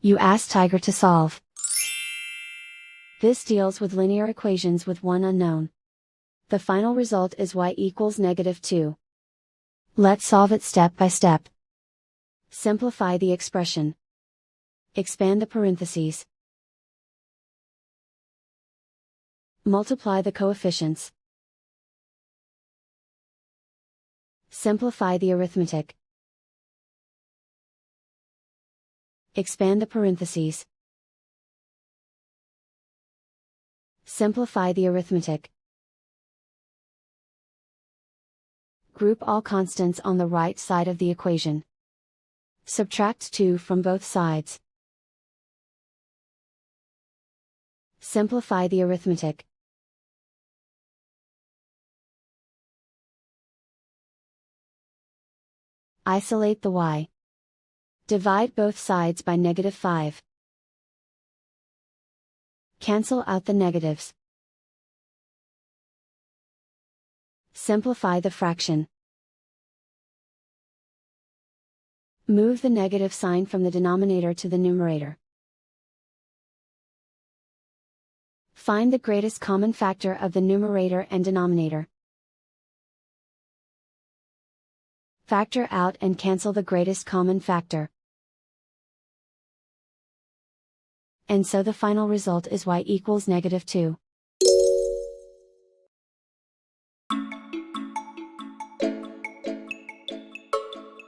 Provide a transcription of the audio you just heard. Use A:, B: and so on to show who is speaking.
A: You ask Tiger to solve. This deals with linear equations with one unknown. The final result is y equals -2. Let's solve it step by step. Simplify the expression. Expand the parentheses. Multiply the coefficients. Simplify the arithmetic. Expand the parentheses. Simplify the arithmetic. Group all constants on the right side of the equation. Subtract 2 from both sides. Simplify the arithmetic. Isolate the y. Divide both sides by -5. Cancel out the negatives. Simplify the fraction. Move the negative sign from the denominator to the numerator. Find the greatest common factor of the numerator and denominator. Factor out and cancel the greatest common factor. And so the final result is y equals -2.